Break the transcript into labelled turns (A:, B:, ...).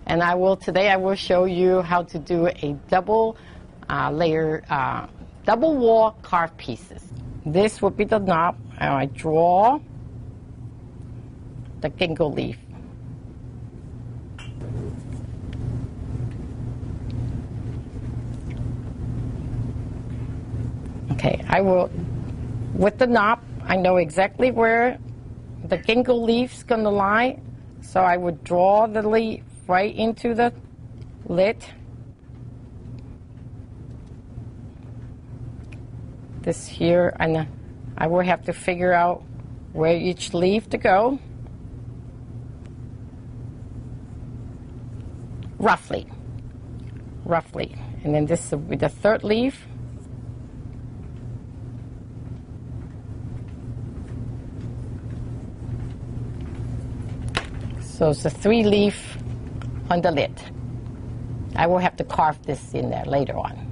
A: And today I will show you how to do a double layer, double wall carved pieces. This would be the knob, and I draw the gingle leaf. Okay, I will, with the knob, I know exactly where the gingle leaf's gonna lie, so I would draw the leaf right into the lid. This here, and I will have to figure out where each leaf to go. Roughly. And then this will be the third leaf. So it's a 3-leaf on the lid. I will have to carve this in there later on.